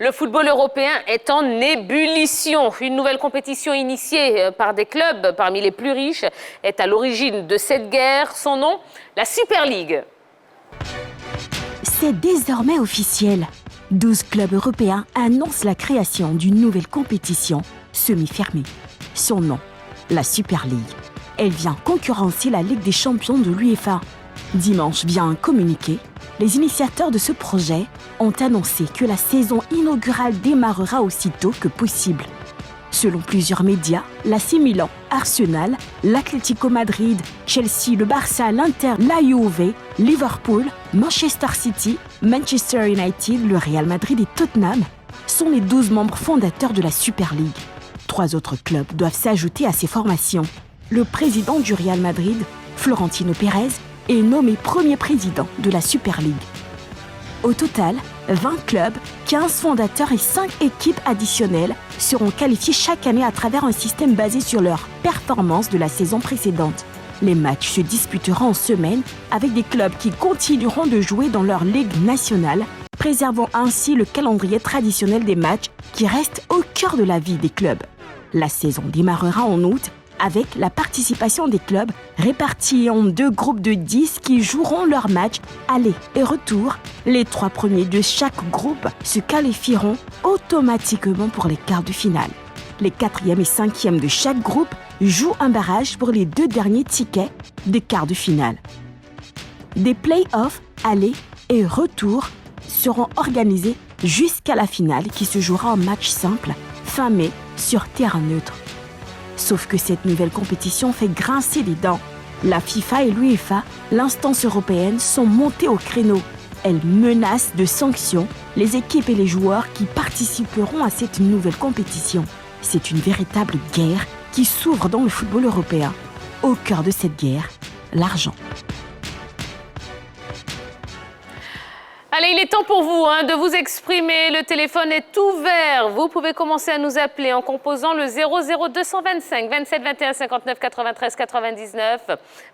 Le football européen est en ébullition. Une nouvelle compétition initiée par des clubs parmi les plus riches est à l'origine de cette guerre. Son nom, la Super League. C'est désormais officiel. 12 clubs européens annoncent la création d'une nouvelle compétition semi-fermée. Son nom, la Super League. Elle vient concurrencer la Ligue des champions de l'UEFA. Dimanche, via un communiqué, les initiateurs de ce projet ont annoncé que la saison inaugurale démarrera aussitôt que possible. Selon plusieurs médias, l'AC Milan, Arsenal, l'Atlético Madrid, Chelsea, le Barça, l'Inter, la Juve, Liverpool, Manchester City, Manchester United, le Real Madrid et Tottenham sont les 12 membres fondateurs de la Super League. 3 autres clubs doivent s'ajouter à ces formations. Le président du Real Madrid, Florentino Pérez, est nommé premier président de la Super League. Au total, 20 clubs, 15 fondateurs et 5 équipes additionnelles seront qualifiés chaque année à travers un système basé sur leur performance de la saison précédente. Les matchs se disputeront en semaine avec des clubs qui continueront de jouer dans leur ligue nationale, préservant ainsi le calendrier traditionnel des matchs qui reste au cœur de la vie des clubs. La saison démarrera en août avec la participation des clubs répartis en 2 groupes de 10 qui joueront leurs matchs aller et retour. Les 3 premiers de chaque groupe se qualifieront automatiquement pour les quarts de finale. Les 4e et 5e de chaque groupe jouent un barrage pour les 2 derniers tickets des quarts de finale. Des play-offs aller et retour seront organisés jusqu'à la finale qui se jouera en match simple fin mai sur terrain neutre. Sauf que cette nouvelle compétition fait grincer les dents. La FIFA et l'UEFA, l'instance européenne, sont montées au créneau. Elles menacent de sanctions les équipes et les joueurs qui participeront à cette nouvelle compétition. C'est une véritable guerre qui s'ouvre dans le football européen. Au cœur de cette guerre, l'argent. Allez, il est temps pour vous de vous exprimer. Le téléphone est ouvert. Vous pouvez commencer à nous appeler en composant le 00225 27 21 59 93 99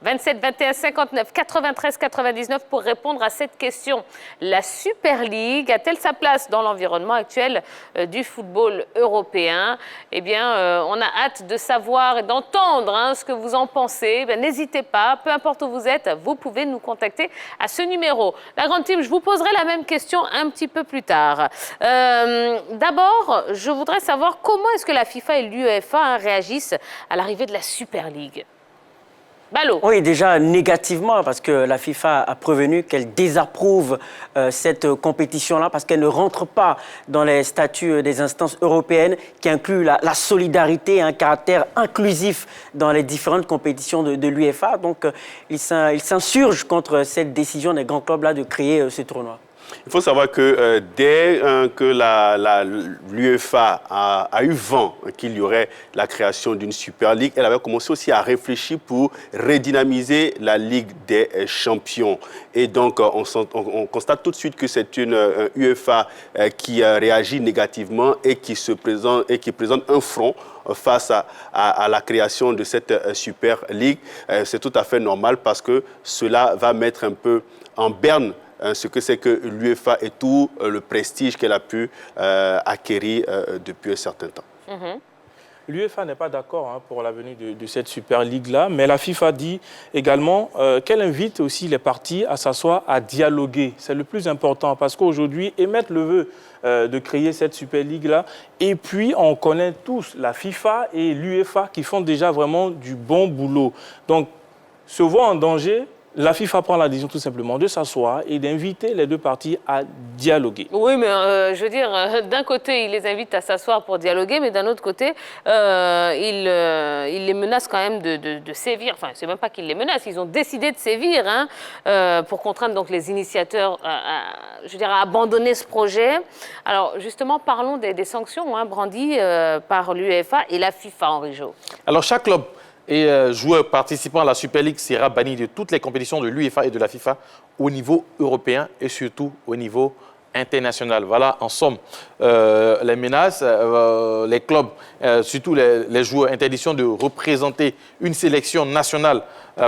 27 21 59 93 99 pour répondre à cette question. La Super League a-t-elle sa place dans l'environnement actuel du football européen? Eh bien, on a hâte de savoir et d'entendre ce que vous en pensez. N'hésitez pas, peu importe où vous êtes, vous pouvez nous contacter à ce numéro. La grande team, je vous poserai la même question un petit peu plus tard. D'abord, je voudrais savoir comment est-ce que la FIFA et l'UEFA réagissent à l'arrivée de la Super League. Ballot. Oui, déjà négativement, parce que la FIFA a prévenu qu'elle désapprouve cette compétition-là, parce qu'elle ne rentre pas dans les statuts des instances européennes qui incluent la solidarité et un caractère inclusif dans les différentes compétitions de l'UEFA. Donc, ils s'insurgent contre cette décision des grands clubs-là de créer ce tournoi. Il faut savoir que dès que l'UEFA a eu vent qu'il y aurait la création d'une Super League, elle avait commencé aussi à réfléchir pour redynamiser la Ligue des champions. Et donc, on constate tout de suite que c'est une UEFA qui réagit négativement et qui présente un front face à la création de cette Super League. C'est tout à fait normal parce que cela va mettre un peu en berne ce que c'est que l'UEFA et tout le prestige qu'elle a pu acquérir depuis un certain temps. L'UEFA n'est pas d'accord pour la venue de cette Super League-là, mais la FIFA dit également qu'elle invite aussi les parties à s'asseoir, à dialoguer. C'est le plus important parce qu'aujourd'hui, émettre le vœu de créer cette Super League-là, et puis on connaît tous la FIFA et l'UEFA qui font déjà vraiment du bon boulot. Donc, se voit en danger. La FIFA prend la décision tout simplement de s'asseoir et d'inviter les 2 parties à dialoguer. Oui, mais je veux dire, d'un côté, il les invite à s'asseoir pour dialoguer, mais d'un autre côté, il les menace quand même de sévir. Enfin, c'est même pas qu'il les menace, ils ont décidé de sévir pour contraindre donc les initiateurs à abandonner ce projet. Alors, justement, parlons des sanctions brandies par l'UEFA et la FIFA, Henri Jo. Alors, chaque club et joueur participant à la Super League sera banni de toutes les compétitions de l'UEFA et de la FIFA au niveau européen et surtout au niveau international. Voilà, en somme, les menaces, les clubs, surtout les joueurs, interdiction de représenter une sélection nationale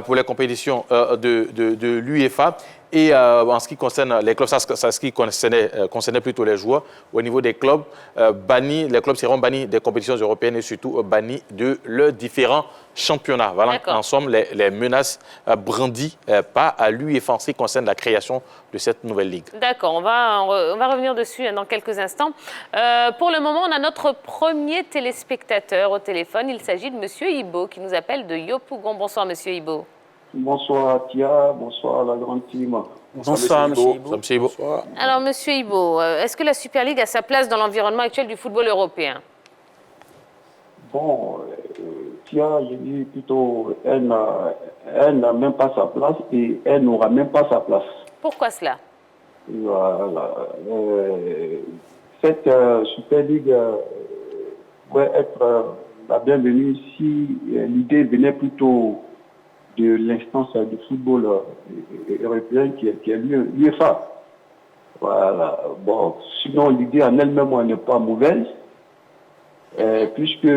pour les compétitions de l'UEFA. Et en ce qui concerne les clubs, ça ce qui concernait plutôt les joueurs. Au niveau des clubs, les clubs seront bannis des compétitions européennes et surtout bannis de leurs différents championnats. Voilà en somme les menaces brandies par l'UEFA en ce qui concerne la création de cette nouvelle ligue. D'accord, on va revenir dessus dans quelques instants. Pour le moment, on a notre premier téléspectateur au téléphone. Il s'agit de M. Ibo qui nous appelle de Yopougon. Bonsoir M. Ibo. Bonsoir Tia, bonsoir la grande team. Bonsoir M. Ibo. Alors M. Ibo, est-ce que la Super League a sa place dans l'environnement actuel du football européen? Bon, Tia, je dis plutôt, elle n'a même pas sa place et elle n'aura même pas sa place. Pourquoi cela? Voilà. Cette Super League pourrait être la bienvenue si l'idée venait plutôt de l'instance du football européen qui est l'UEFA. Voilà. Bon, sinon, l'idée en elle-même n'est pas mauvaise, puisque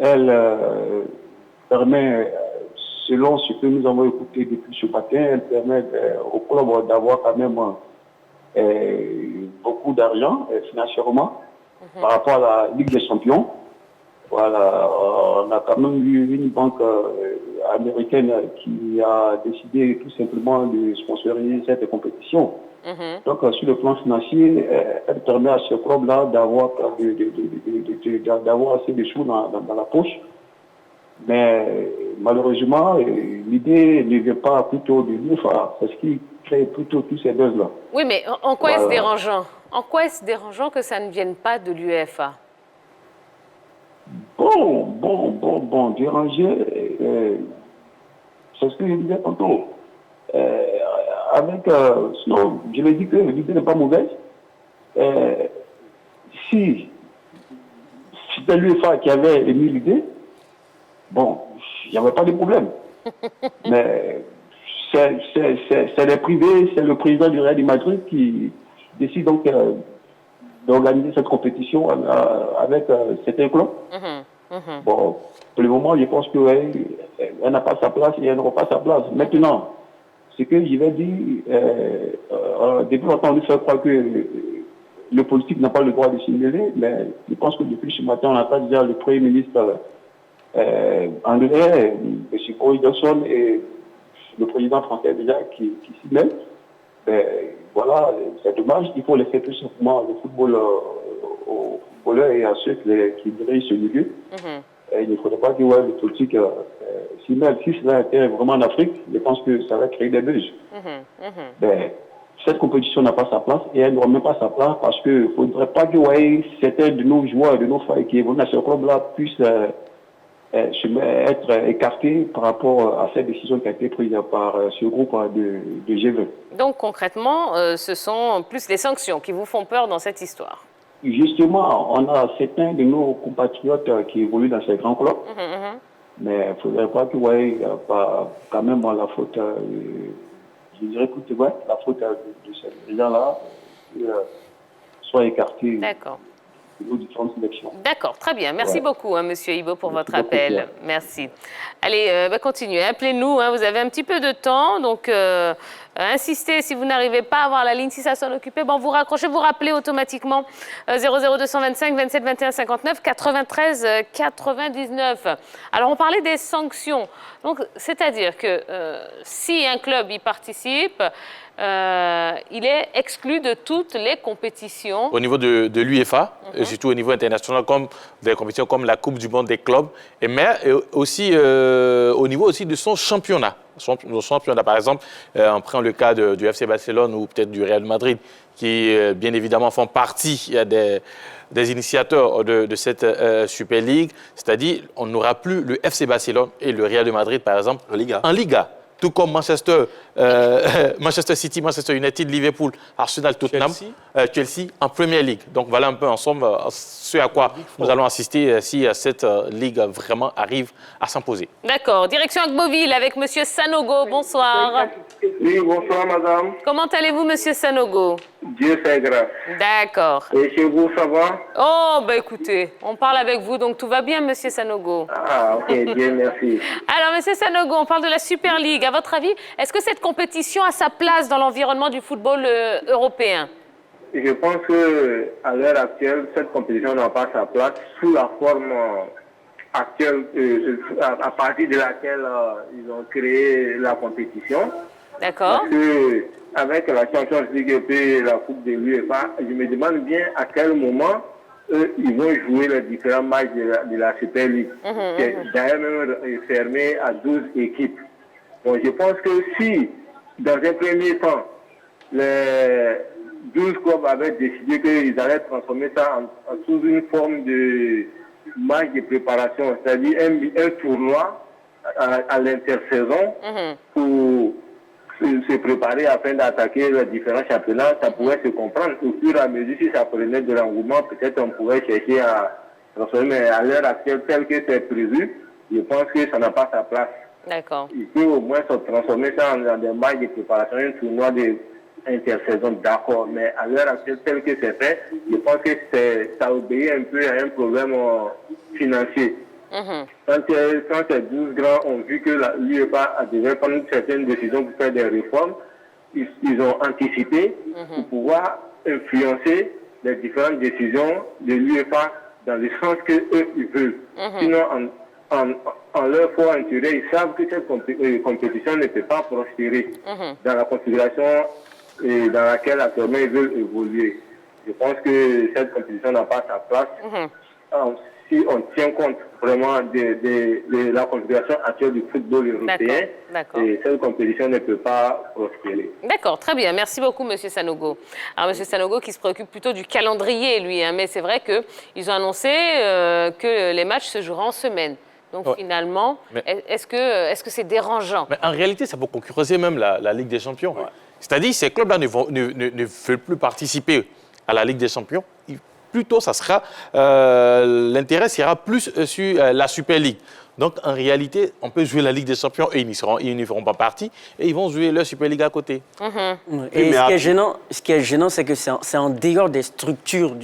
elle permet, selon ce que nous avons écouté depuis ce matin, elle permet au club d'avoir quand même beaucoup d'argent financièrement par rapport à la Ligue des Champions. Voilà, on a quand même eu une banque américaine qui a décidé tout simplement de sponsoriser cette compétition. Donc, sur le plan financier, elle permet à ce club-là d'avoir assez de sous dans la poche. Mais malheureusement, l'idée ne vient pas plutôt de l'UEFA. C'est ce qui crée plutôt tous ces buzz-là. Oui, mais en quoi est-ce dérangeant? En quoi est-ce dérangeant que ça ne vienne pas de l'UEFA? Bon, déranger, c'est ce que je disais tantôt. Sinon, je l'ai dit que l'idée n'est pas mauvaise. Si c'était l'UEFA qui avait émis l'idée, bon, il n'y avait pas de problème. Mais c'est les privés, c'est le président du Real de Madrid qui décide donc d'organiser cette compétition avec certains clubs. Bon, pour le moment, je pense qu'elle n'a pas sa place et elle n'aura pas sa place. Maintenant, ce que je vais dire, depuis longtemps, on nous fait croire que le politique n'a pas le droit de s'y mêler, mais je pense que depuis ce matin, on attend déjà le Premier ministre anglais, M. Boris Johnson et le président français déjà qui s'y mêlent. Voilà, c'est dommage. Il faut laisser tout simplement le football aux footballeurs et à ceux qui dirigent ce milieu. Il ne faudrait pas que le politique s'y mêle. Si cela était vraiment en Afrique, je pense que ça va créer des buzz. Cette compétition n'a pas sa place et elle n'aura même pas sa place parce qu'il ne faudrait pas que certains de nos joueurs, de nos frères qui évoluent à ce club-là puissent être écartés par rapport à cette décision qui a été prise par ce groupe de G20. Donc concrètement, ce sont plus les sanctions qui vous font peur dans cette histoire? Justement, on a certains de nos compatriotes qui évoluent dans ces grands clubs, mais il ne faudrait pas que quand même la faute, je dirais que la faute de ces gens-là soit écartée. D'accord. Nos différentes sélections. D'accord, très bien. Merci beaucoup, Monsieur Ibo, pour votre appel. Merci. Allez, continuez. Appelez-nous, vous avez un petit peu de temps. Donc, insistez si vous n'arrivez pas à avoir la ligne. Si ça sonne occupé, vous raccrochez, vous rappelez automatiquement 00225 27 21 59 93 99. Alors, on parlait des sanctions. Donc, c'est-à-dire que si un club y participe, il est exclu de toutes les compétitions. Au niveau de l'UEFA, et surtout au niveau international, comme des compétitions comme la Coupe du Monde des clubs, mais aussi au niveau aussi de son championnat. Son championnat, par exemple, on prend le cas du FC Barcelone ou peut-être du Real Madrid, qui bien évidemment font partie des initiateurs de cette Super League. C'est-à-dire, on n'aura plus le FC Barcelone et le Real de Madrid, par exemple, en Liga. Tout comme Manchester City, Manchester United, Liverpool, Arsenal, Tottenham, Chelsea en Premier League. Donc voilà un peu ensemble ce à quoi nous allons assister si cette ligue vraiment arrive à s'imposer. D'accord. Direction Agboville avec M. Sanogo. Bonsoir. Oui, bonsoir madame. Comment allez-vous, M. Sanogo? Dieu fait grâce. D'accord. Et chez vous, ça va? Oh, bah écoutez, on parle avec vous, donc tout va bien, Monsieur Sanogo. Ah, ok, bien, merci. Alors, Monsieur Sanogo, on parle de la Super League. À votre avis, est-ce que cette compétition a sa place dans l'environnement du football européen? Je pense que à l'heure actuelle, cette compétition n'a pas sa place sous la forme actuelle, à partir de laquelle ils ont créé la compétition. D'accord. Parce que avec la Champions League et puis la Coupe de l'UEFA, je me demande bien à quel moment ils vont jouer les différents matchs de la Super League. Qui est d'ailleurs même fermé à 12 équipes. Donc je pense que si, dans un premier temps, les 12 clubs avaient décidé qu'ils allaient transformer ça sous une forme de match de préparation, c'est-à-dire un tournoi à l'intersaison pour se préparer afin d'attaquer les différents championnats, ça pouvait se comprendre. Au fur et à mesure, si ça prenait de l'engouement, peut-être on pourrait chercher à transformer, mais à l'heure actuelle, tel que c'est prévu, je pense que ça n'a pas sa place. D'accord. Il peut au moins se transformer ça en des matchs de préparation, un tournoi d'intersaison, d'accord, mais à l'heure actuelle, tel que c'est fait, je pense que ça obéit un peu à un problème financier. Quand ces 12 grands ont vu que l'UEFA devait prendre certaines décisions pour faire des réformes, ils ont anticipé pour pouvoir influencer les différentes décisions de l'UEFA dans le sens qu'eux, ils veulent. Sinon, en leur fort intérêt, ils savent que cette compétition ne peut pas prospérer dans la configuration dans laquelle actuellement ils veulent évoluer. Je pense que cette compétition n'a pas sa place. Si on tient compte vraiment de la configuration actuelle du football européen, et cette compétition ne peut pas prospérer. D'accord, très bien. Merci beaucoup, Monsieur Sanogo. Alors, Monsieur Sanogo qui se préoccupe plutôt du calendrier, lui, hein, mais c'est vrai qu'ils ont annoncé que les matchs se joueront en semaine. Donc, finalement, est-ce que c'est dérangeant? Mais en réalité, ça peut concurrencer même la Ligue des Champions. C'est-à-dire que ces clubs-là ne veulent plus participer à la Ligue des Champions. Plutôt, l'intérêt sera plus sur la Super League. Donc, en réalité, on peut jouer la Ligue des Champions et ils n'y feront pas partie et ils vont jouer leur Super League à côté. Et ce qui est gênant, c'est que c'est en dehors des structures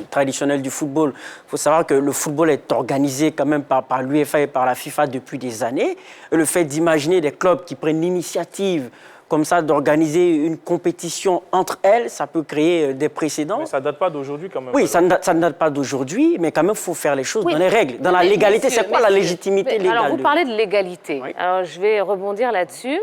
traditionnelles du football. Il faut savoir que le football est organisé quand même par l'UEFA et par la FIFA depuis des années. Et le fait d'imaginer des clubs qui prennent l'initiative comme ça, d'organiser une compétition entre elles, ça peut créer des précédents. Mais ça ne date pas d'aujourd'hui quand même. Oui, ça ne date pas d'aujourd'hui, mais quand même, il faut faire les choses dans les règles, dans la légalité. C'est quoi la légitimité légale? Alors, vous parlez de légalité. Oui. Alors, je vais rebondir là-dessus.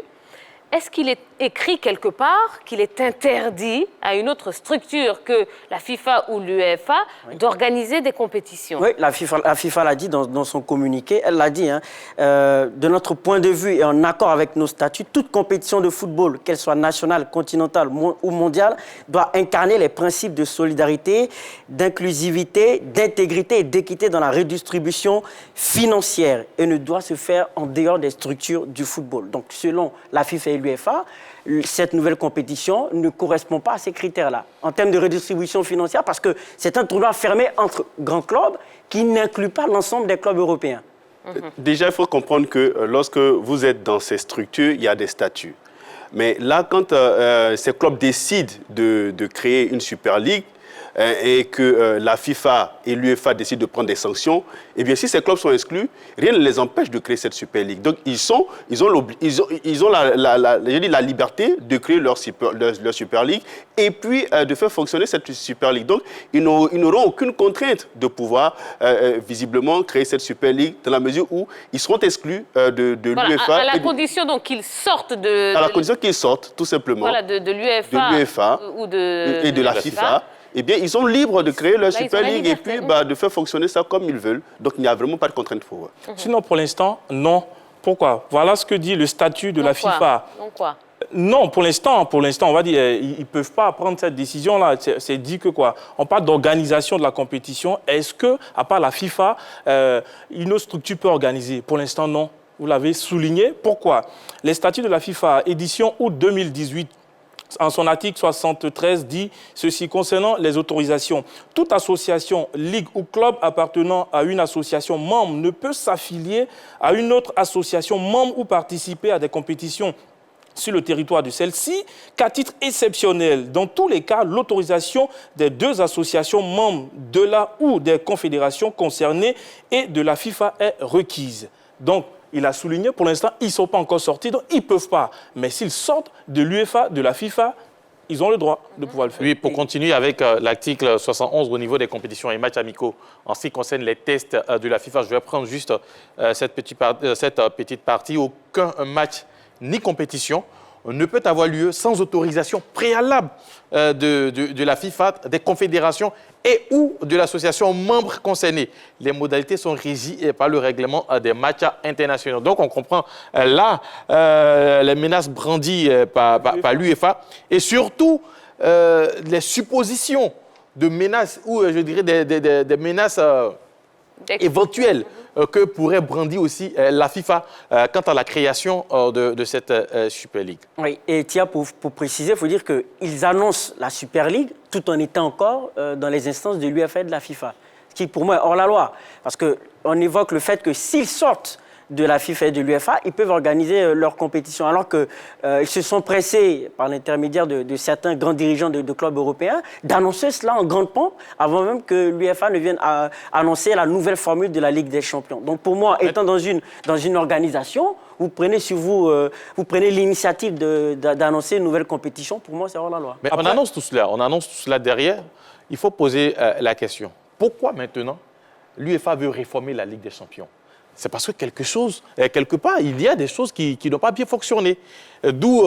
Est-ce qu'il est écrit quelque part qu'il est interdit à une autre structure que la FIFA ou l'UEFA d'organiser des compétitions? Oui, la FIFA l'a dit dans son communiqué. Elle l'a dit, de notre point de vue et en accord avec nos statuts, toute compétition de football, qu'elle soit nationale, continentale ou mondiale, doit incarner les principes de solidarité, d'inclusivité, d'intégrité et d'équité dans la redistribution financière et ne doit se faire en dehors des structures du football. Donc, selon la FIFA et l'UEFA, cette nouvelle compétition ne correspond pas à ces critères-là, en termes de redistribution financière, parce que c'est un tournoi fermé entre grands clubs qui n'inclut pas l'ensemble des clubs européens. Déjà, il faut comprendre que lorsque vous êtes dans ces structures, il y a des statuts. Mais là, quand ces clubs décident de créer une Super League, et que la FIFA et l'UEFA décident de prendre des sanctions, eh bien, si ces clubs sont exclus, rien ne les empêche de créer cette Super League. Donc, ils ont la liberté de créer leur Super League et puis de faire fonctionner cette Super League. Donc, ils n'auront aucune contrainte de pouvoir visiblement créer cette Super League dans la mesure où ils seront exclus de l'UEFA. À la condition donc qu'ils sortent de... À la condition qu'ils sortent, tout simplement. Voilà, de l'UEFA et de la FIFA. Eh bien, ils sont libres de créer leur Super League et puis de faire fonctionner ça comme ils veulent. Donc, il n'y a vraiment pas de contrainte pour eux. Sinon, pour l'instant, non. Pourquoi? Voilà ce que dit le statut de la FIFA. Donc quoi? Non, pour l'instant, on va dire, ils ne peuvent pas prendre cette décision-là. C'est dit que quoi? On parle d'organisation de la compétition. Est-ce que, à part la FIFA, une autre structure peut organiser? Pour l'instant, non. Vous l'avez souligné. Pourquoi? Les statuts de la FIFA, édition août 2018, en son article 73, dit ceci concernant les autorisations. Toute association, ligue ou club appartenant à une association membre ne peut s'affilier à une autre association membre ou participer à des compétitions sur le territoire de celle-ci qu'à titre exceptionnel. Dans tous les cas, l'autorisation des 2 associations membres de la ou des confédérations concernées et de la FIFA est requise. Donc, il a souligné, pour l'instant, ils ne sont pas encore sortis, donc ils ne peuvent pas. Mais s'ils sortent de l'UEFA, de la FIFA, ils ont le droit de pouvoir le faire. Oui, pour continuer avec l'article 71 au niveau des compétitions et matchs amicaux, en ce qui concerne les tests de la FIFA, je vais prendre juste cette petite partie. Aucun match ni compétition ne peut avoir lieu sans autorisation préalable de la FIFA, des confédérations et ou de l'association membre concernée. Les modalités sont régies par le règlement des matchs internationaux. Donc, on comprend là les menaces brandies par l'UEFA et surtout les suppositions de menaces ou, je dirais, des menaces éventuelles que pourrait brandir aussi la FIFA quant à la création de cette Super League. Oui, et Tia, pour préciser, il faut dire qu'ils annoncent la Super League tout en étant encore dans les instances de l'UEFA et de la FIFA, ce qui pour moi est hors la loi, parce qu'on évoque le fait que s'ils sortent de la FIFA et de l'UEFA, ils peuvent organiser leur compétition, alors qu'ils se sont pressés, par l'intermédiaire de certains grands dirigeants de clubs européens, d'annoncer cela en grande pompe, avant même que l'UEFA ne vienne à annoncer la nouvelle formule de la Ligue des Champions. Donc pour moi, étant dans une organisation, vous prenez sur vous prenez l'initiative d'annoncer une nouvelle compétition, pour moi c'est hors la loi. Mais on annonce tout cela derrière. Il faut poser la question. Pourquoi maintenant l'UEFA veut réformer la Ligue des Champions? C'est parce que quelque part, il y a des choses qui n'ont pas bien fonctionné. D'où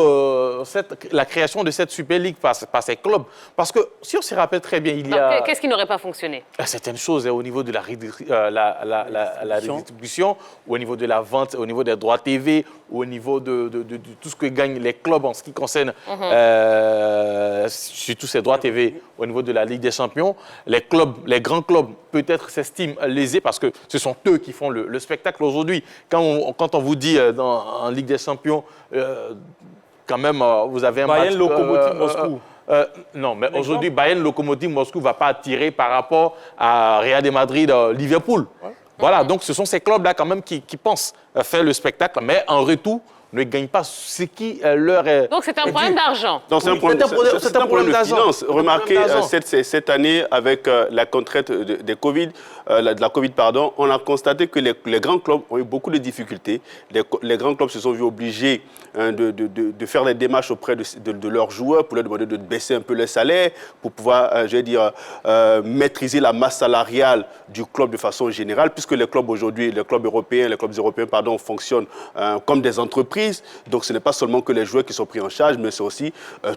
la création de cette Super League par ces clubs. Parce que, si on se rappelle très bien, il y a... Qu'est-ce qui n'aurait pas fonctionné? Certaines choses au niveau de la redistribution, au niveau de la vente, au niveau des droits TV, au niveau de tout ce que gagnent les clubs en ce qui concerne surtout ces droits TV, au niveau de la Ligue des Champions. Les grands clubs, peut-être s'estiment lésés parce que ce sont eux qui font le spectacle aujourd'hui. Quand on vous dit en Ligue des Champions, quand même, vous avez un Bayern match... Lokomotiv Moscou. Non, mais aujourd'hui, Bayern Lokomotiv Moscou ne va pas attirer par rapport à Real de Madrid, Liverpool. Ouais. Voilà, donc ce sont ces clubs-là quand même qui pensent faire le spectacle, mais en retour, ne gagnent pas ce qui leur est... Donc c'est un problème d'argent. Non, c'est un problème de finance. Remarquez, cette année, avec la contrainte de la Covid, on a constaté que les grands clubs ont eu beaucoup de difficultés. Les grands clubs se sont vus obligés de faire des démarches auprès de leurs joueurs pour leur demander de baisser un peu les salaires, pour pouvoir, maîtriser la masse salariale du club de façon générale, puisque les clubs aujourd'hui, les clubs européens, fonctionnent comme des entreprises. Donc ce n'est pas seulement que les joueurs qui sont pris en charge, mais c'est aussi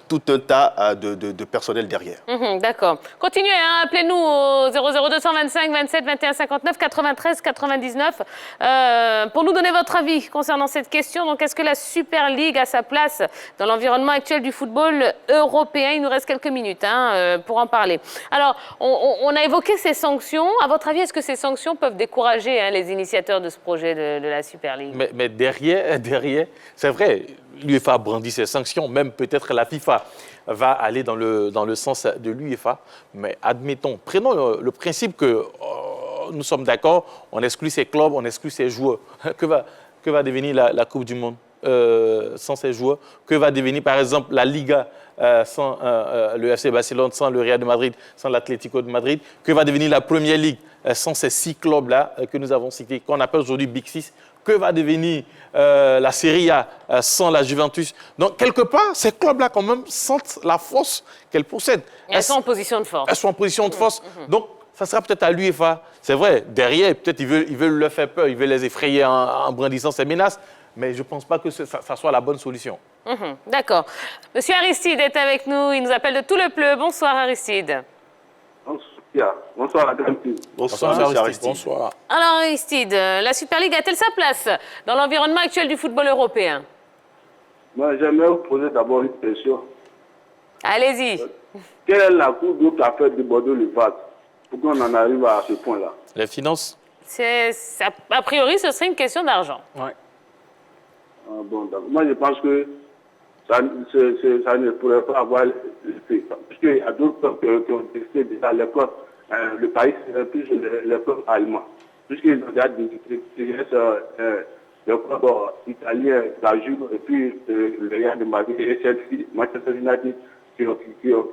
tout un tas de personnel derrière. D'accord. Continuez, appelez-nous au 00225 27 21 59 93 99 pour nous donner votre avis concernant cette question. Donc est-ce que la Super League a sa place dans l'environnement actuel du football européen? Il nous reste quelques minutes pour en parler. Alors, on a évoqué ces sanctions. À votre avis, est-ce que ces sanctions peuvent décourager les initiateurs de ce projet de la Super League? Mais derrière, c'est vrai, l'UEFA brandit ses sanctions, même peut-être la FIFA va aller dans le sens de l'UEFA. Mais admettons, prenons le principe que nous sommes d'accord, on exclut ces clubs, on exclut ces joueurs. Que va devenir la Coupe du Monde sans ces joueurs? Que va devenir, par exemple, la Liga sans le FC Barcelone, sans le Real de Madrid, sans l'Atlético de Madrid? Que va devenir la Premier League sans ces 6 clubs-là que nous avons cités, qu'on appelle aujourd'hui Big 6? Que va devenir la Serie A sans la Juventus? Donc, quelque part, ces clubs-là, quand même, sentent la force qu'elles possèdent. Elles sont en position de force. Elles sont en position de force. Donc, ça sera peut-être à l'UEFA. C'est vrai, derrière, peut-être ils veulent leur faire peur, ils veulent les effrayer en brandissant ces menaces. Mais je ne pense pas que ça soit la bonne solution. D'accord. Monsieur Aristide est avec nous. Il nous appelle de Tout-le-Pleu. Bonsoir, Aristide. Bonsoir, Madame. Bonsoir, Aristide. Bonsoir. Alors, Aristide, la Super League a-t-elle sa place dans l'environnement actuel du football européen? Moi, j'aimerais vous poser d'abord une question. Allez-y. Quelle est la cour d'eau qui a fait déborder le vase pour qu'on en arrive à ce point-là? Les finances? A priori, ce serait une question d'argent. Ouais. Bon, moi, je pense que ça ne pourrait pas avoir l'effet. Parce qu'il y a d'autres clubs qui ont testé déjà les clubs. Le Paris, c'est plus les clubs allemands. Puisqu'ils ont déjà des le club italien, la Juve, et puis le Real de Madrid et Chelsea, Manchester United, qui ont fait des choses.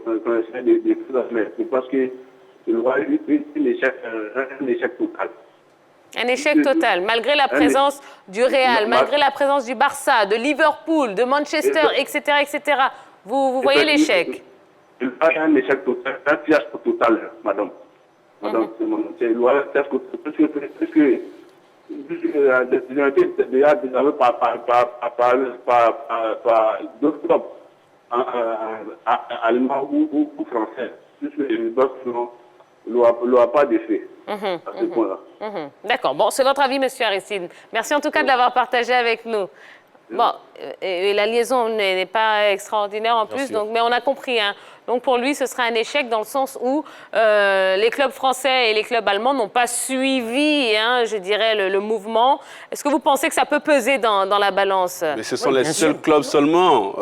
Je pense que c'est un échec total. Un échec total, malgré la présence du Real, malgré la présence du Barça, de Liverpool, de Manchester, etc., etc. Vous voyez l'échec? C'est un échec total, un fiasco total, madame. Madame, c'est un fiasco total, parce que la décision a été déjà décidée par d'autres clubs allemands ou français. Il n'y aura pas d'effet à ce point-là. D'accord. Bon, c'est votre avis, Monsieur Aristide. Merci en tout cas de l'avoir partagé avec nous. Bon, et la liaison n'est pas extraordinaire en plus, donc, mais on a compris. Hein. Donc pour lui, ce sera un échec dans le sens où les clubs français et les clubs allemands n'ont pas suivi, hein, je dirais, le mouvement. Est-ce que vous pensez que ça peut peser dans la balance? Mais ce sont les seuls clubs seulement,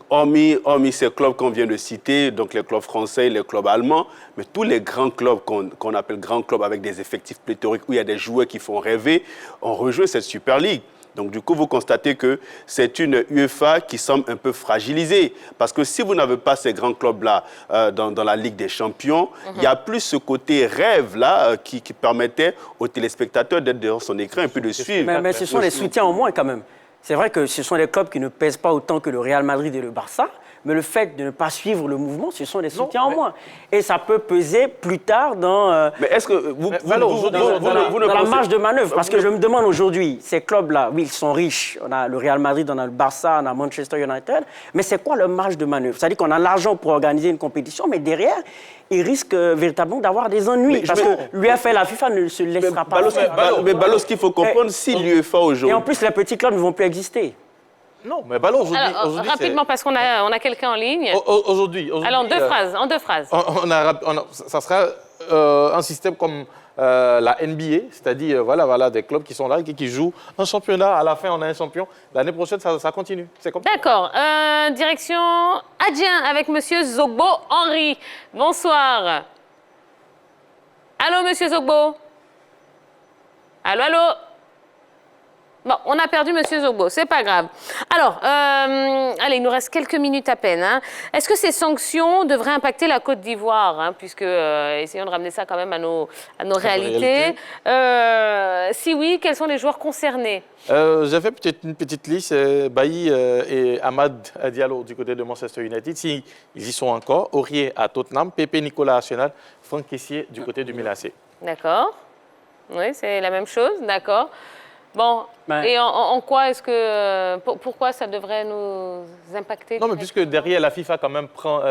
hormis ces clubs qu'on vient de citer, donc les clubs français et les clubs allemands, mais tous les grands clubs qu'on appelle grands clubs avec des effectifs pléthoriques, où il y a des joueurs qui font rêver, ont rejoint cette Super League. Donc, du coup, vous constatez que c'est une UEFA qui semble un peu fragilisée. Parce que si vous n'avez pas ces grands clubs-là dans la Ligue des Champions, il n'y a plus ce côté rêve-là qui permettait aux téléspectateurs d'être devant son écran et puis de suivre. Mais ce sont les soutiens en moins quand même. C'est vrai que ce sont des clubs qui ne pèsent pas autant que le Real Madrid et le Barça, mais le fait de ne pas suivre le mouvement, ce sont des soutiens en moins. Et ça peut peser plus tard dans, mais est-ce que dans la marge de manœuvre. Parce que je me demande aujourd'hui, ces clubs-là, oui, ils sont riches. On a le Real Madrid, on a le Barça, on a Manchester United. Mais c'est quoi leur marge de manœuvre? C'est-à-dire qu'on a l'argent pour organiser une compétition, mais derrière, ils risquent véritablement d'avoir des ennuis. Parce que l'UEFA et la FIFA ne se laissera pas. Mais Balo, ce qu'il faut comprendre, si l'UEFA aujourd'hui... Et en plus, les petits clubs ne vont plus exister. Non, mais Balo, aujourd'hui... Rapidement, parce qu'on a quelqu'un en ligne. Aujourd'hui... Alors, en deux phrases. Ça sera un système comme la NBA, c'est-à-dire voilà, des clubs qui sont là, qui jouent un championnat. À la fin, on a un champion. L'année prochaine, ça continue. D'accord. Direction Adjien avec Monsieur Zogbo Henri. Bonsoir. Allô, Monsieur Zogbo? Allô, allô? Bon, on a perdu Monsieur Zogbo, c'est pas grave. Alors, allez, il nous reste quelques minutes à peine. Hein. Est-ce que ces sanctions devraient impacter la Côte d'Ivoire, hein, puisque essayons de ramener ça quand même à nos réalités. Si oui, quels sont les joueurs concernés? J'ai fait une petite liste. Bailly et Amad Diallo du côté de Manchester United, s'ils y sont encore. Aurier à Tottenham, Pépé Nicolas Arsenal, Franck Kessié du côté du Milan AC. D'accord. Oui, c'est la même chose, d'accord. Bon, et en quoi est-ce que... pourquoi ça devrait nous impacter? Non, mais puisque derrière, la FIFA quand même prend...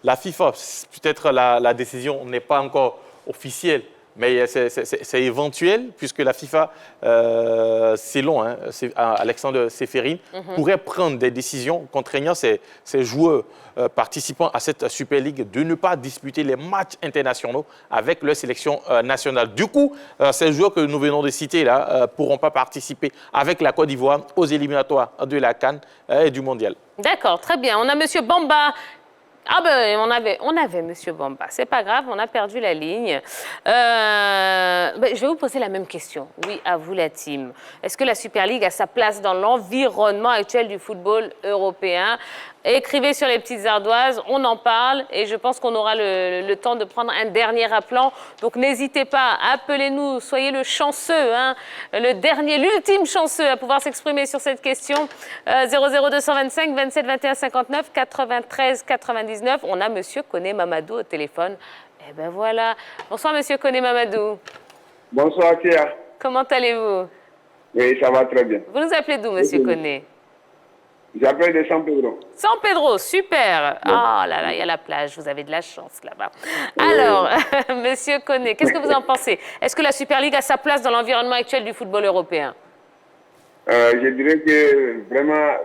la FIFA, peut-être la décision n'est pas encore officielle, mais c'est éventuel, puisque la FIFA, c'est long, hein, Alexandre Seferin, pourrait prendre des décisions contraignant ces joueurs participant à cette Super League de ne pas disputer les matchs internationaux avec leur sélection nationale. Du coup, ces joueurs que nous venons de citer là pourront pas participer avec la Côte d'Ivoire aux éliminatoires de la CAN et du Mondial. D'accord, très bien. On a Monsieur Bamba. Ah ben, on avait Monsieur Bamba. C'est pas grave, on a perdu la ligne. Je vais vous poser la même question. Oui, à vous la team. Est-ce que la Super League a sa place dans l'environnement actuel du football européen? Écrivez sur les petites ardoises, on en parle et je pense qu'on aura le temps de prendre un dernier appelant. Donc n'hésitez pas, appelez-nous, soyez le chanceux, hein, l'ultime chanceux à pouvoir s'exprimer sur cette question. 00225 27 21 59 93 99. On a Monsieur Koné Mamadou au téléphone. Eh ben voilà. Bonsoir Monsieur Koné Mamadou. Bonsoir Pierre. Comment allez-vous? Oui, ça va très bien. Vous nous appelez d'où Monsieur Koné? J'appelle de San Pedro. San Pedro, super. Ah là là, il y a la plage, vous avez de la chance là-bas. Alors, Monsieur Koné, qu'est-ce que vous en pensez? Est-ce que la Super League a sa place dans l'environnement actuel du football européen? Je dirais que vraiment,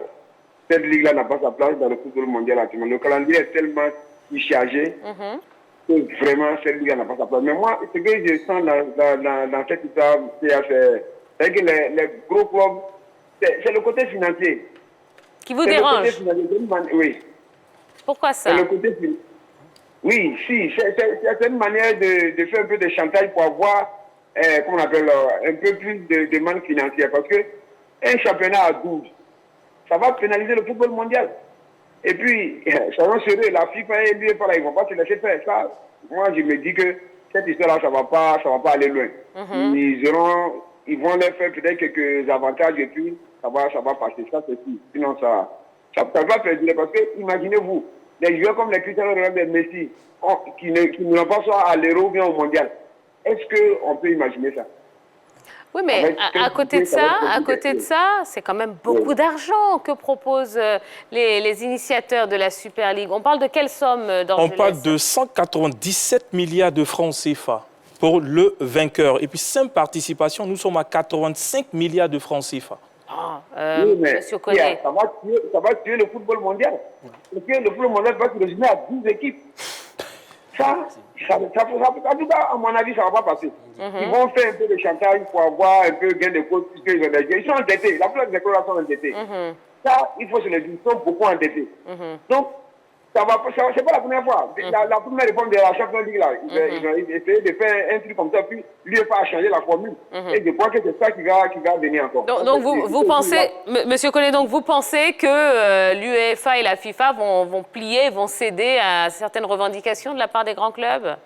cette ligue-là n'a pas sa place dans le football mondial actuellement. Le calendrier est tellement chargé que vraiment, cette ligue-là n'a pas sa place. Mais moi, ce que je sens dans cette histoire, c'est que les gros clubs, c'est le côté financier. Qui vous dérange? Oui. Pourquoi ça? Oui, si. C'est une manière de faire un peu de chantage pour avoir, comment on appelle, un peu plus de demande financière. Parce que un championnat à 12, ça va pénaliser le football mondial. Et puis, soyons sérieux, la FIFA et l'UEFA, ils ne vont pas se laisser faire ça. Moi, je me dis que cette histoire-là, ça ne va pas aller loin. Ils vont leur faire peut-être quelques avantages et puis ça va passer. Ça, c'est tout. Sinon, ça va perdurer. Parce que, imaginez-vous, des joueurs comme les Cristiano Ronaldo et Messi, qui ne l'ont pas soit à l'Euro ou bien au Mondial. Est-ce qu'on peut imaginer ça? Oui, mais à côté de ça, c'est quand même beaucoup d'argent que proposent les initiateurs de la Super League. On parle de quelle somme dans On parle de 197 milliards de francs CFA pour le vainqueur. Et puis, simple participation, nous sommes à 85 milliards de francs CFA. Oui, mais Monsieur Koné. ça va tuer le football mondial. Parce que le football mondial va se résumer à 12 équipes. En tout cas, à mon avis, ça ne va pas passer. Ils vont faire un peu de chantage pour avoir un peu gain de cause puisqu'ils ont des gains. Ils sont endettés. La plupart des écoles sont endettés. Ça, il faut se le dire, ils sont beaucoup endettés. Donc, c'est pas la première fois. La première réforme de la Champions League, là, ils ont essayé de faire un truc comme ça, puis l'UEFA a changé la formule. Et je crois que c'est ça qui va venir encore. Donc vous pensez, Monsieur Koné, donc vous pensez que l'UEFA et la FIFA vont plier, vont céder à certaines revendications de la part des grands clubs?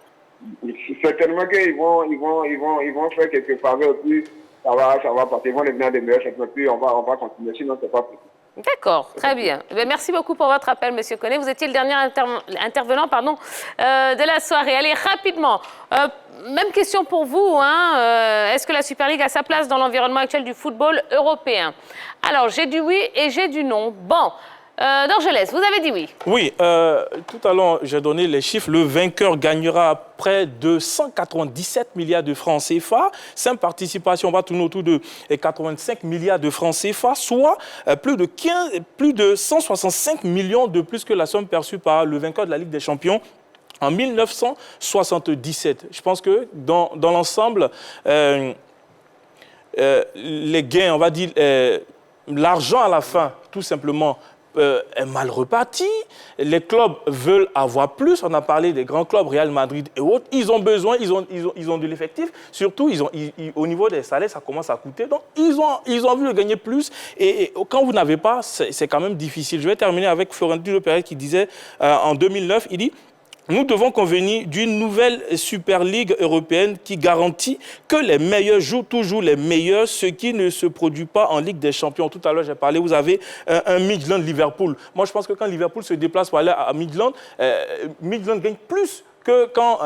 Certainement qu'ils vont faire quelques faveurs, puis ça va passer. Ils vont devenir des meilleurs champions, puis on va continuer, sinon c'est pas possible. D'accord, très bien. Merci beaucoup pour votre appel, Monsieur Koné. Vous étiez le dernier intervenant de la soirée. Allez, rapidement, même question pour vous. Est-ce que la Super League a sa place dans l'environnement actuel du football européen? Alors, j'ai du oui et j'ai du non. Bon, Dorgelès, vous avez dit oui. Oui, tout à l'heure, j'ai donné les chiffres. Le vainqueur gagnera près de 197 milliards de francs CFA. Simple participation, on va tourner autour de 85 milliards de francs CFA, soit plus de 165 millions de plus que la somme perçue par le vainqueur de la Ligue des Champions en 1977. Je pense que dans l'ensemble, les gains, on va dire, l'argent à la fin, tout simplement, est mal reparti. Les clubs veulent avoir plus. On a parlé des grands clubs, Real Madrid et autres. Ils ont besoin, ils ont de l'effectif. Surtout, au niveau des salaires, ça commence à coûter. Donc, ils ont envie de gagner plus. Et quand vous n'avez pas, c'est quand même difficile. Je vais terminer avec Florentino Pérez qui disait en 2009, il dit: nous devons convenir d'une nouvelle Super League européenne qui garantit que les meilleurs jouent toujours les meilleurs, ce qui ne se produit pas en Ligue des Champions. Tout à l'heure, j'ai parlé, vous avez un Midland-Liverpool. Moi, je pense que quand Liverpool se déplace pour aller à Midland, Midland gagne plus que quand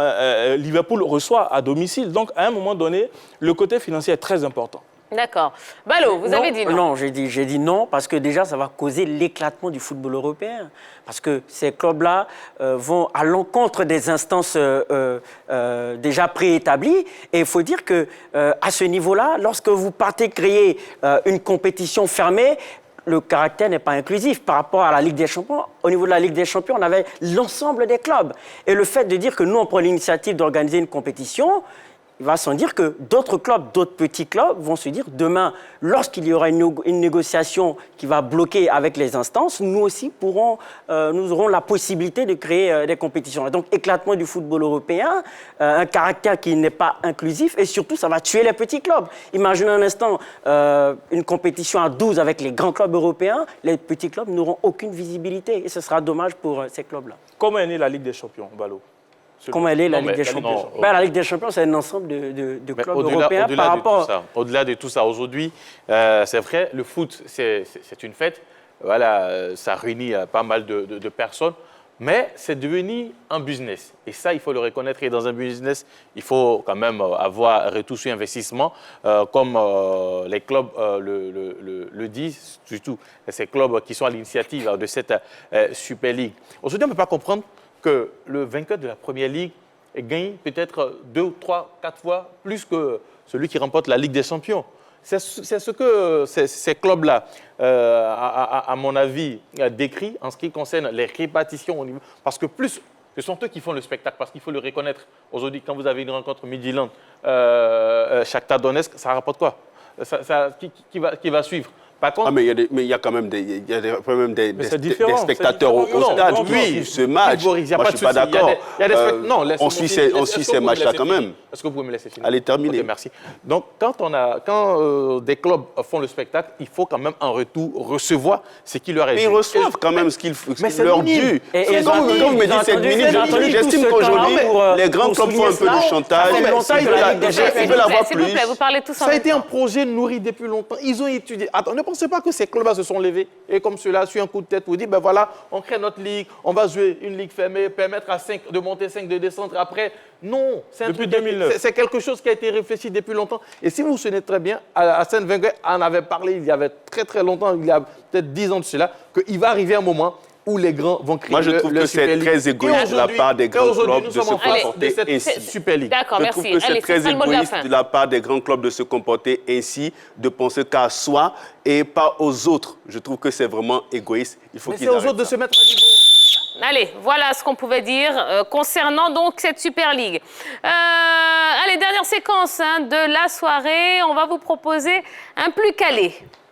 Liverpool reçoit à domicile. Donc, à un moment donné, le côté financier est très important. D'accord. Balo, vous avez dit non. Non, j'ai dit non parce que déjà, ça va causer l'éclatement du football européen. Parce que ces clubs-là vont à l'encontre des instances déjà préétablies. Et il faut dire qu'à ce niveau-là, lorsque vous partez créer une compétition fermée, le caractère n'est pas inclusif par rapport à la Ligue des Champions. Au niveau de la Ligue des Champions, on avait l'ensemble des clubs. Et le fait de dire que nous, on prend l'initiative d'organiser une compétition, il va sans dire que d'autres clubs, d'autres petits clubs vont se dire demain, lorsqu'il y aura une négociation qui va bloquer avec les instances, nous aussi nous aurons la possibilité de créer des compétitions. Et donc, éclatement du football européen, un caractère qui n'est pas inclusif et surtout, ça va tuer les petits clubs. Imaginez un instant une compétition à 12 avec les grands clubs européens, les petits clubs n'auront aucune visibilité et ce sera dommage pour ces clubs-là. Comment est née la Ligue des Champions, Balo? Comment elle est, la Ligue des Champions? La Ligue des Champions, c'est un ensemble de clubs européens par rapport... Au-delà de tout ça, aujourd'hui, c'est vrai, le foot, c'est une fête. Voilà, ça réunit pas mal de personnes. Mais c'est devenu un business. Et ça, il faut le reconnaître. Et dans un business, il faut quand même avoir retour sur investissement, comme les clubs le disent, surtout ces clubs qui sont à l'initiative de cette Super League. Aujourd'hui, on ne peut pas comprendre que le vainqueur de la Première Ligue gagne peut-être 2, 3, 4 fois plus que celui qui remporte la Ligue des Champions. C'est ce que ces clubs-là, à mon avis, décrit en ce qui concerne les répartitions au niveau. Parce que plus, ce sont eux qui font le spectacle, parce qu'il faut le reconnaître. Aujourd'hui, quand vous avez une rencontre Midtjylland, Shakhtar Donetsk, ça rapporte quoi? Qui va suivre? Par contre, mais il y a quand même des spectateurs au Non, stade non, qui oui. suivent ce match. il y a Moi, pas je de suis pas souci. d'accord. Non, On laissez-moi suit finir. ces Est-ce que vous me matchs-là laissez quand finir? même. Est-ce que vous pouvez me laisser finir? Allez, terminez. Ok, merci. Donc, quand des clubs font le spectacle, il faut quand même en retour recevoir ce qui leur est dû. Mais ils reçoivent quand même ce qu'il leur dû. Et Quand vous me dites cette minute, j'estime qu'aujourd'hui, les grands clubs font un peu de chantage. Ça, il veut l'avoir S'il vous plus. plaît, vous parlez tous en Ça a même été un temps. projet nourri depuis longtemps. Ils ont étudié. Attends, ne pensez pas que ces clubs-là se sont levés et comme cela, sur un coup de tête, vous dites, ben voilà, on crée notre ligue, on va jouer une ligue fermée, permettre à 5 de monter, 5 de descendre après. Non, Depuis 2009. C'est quelque chose qui a été réfléchi depuis longtemps. Et si vous vous souvenez très bien, Arsène Wenger en avait parlé il y avait très très longtemps, il y a peut-être 10 ans de cela, qu'il va arriver un moment où les grands vont créer Moi, je trouve que c'est très égoïste de la part des grands clubs de se comporter ainsi. Super League. D'accord, Je merci. trouve que c'est Allez, très ce sera le mot de la égoïste fin. de la part des grands clubs de se comporter ainsi, de penser qu'à soi et pas aux autres. Je trouve que c'est vraiment égoïste. Il faut Mais qu'ils c'est aux arrêtent autres de ça. se mettre à niveau. Allez, voilà ce qu'on pouvait dire concernant donc cette Super League. Allez, dernière séquence de la soirée. On va vous proposer un plus calé.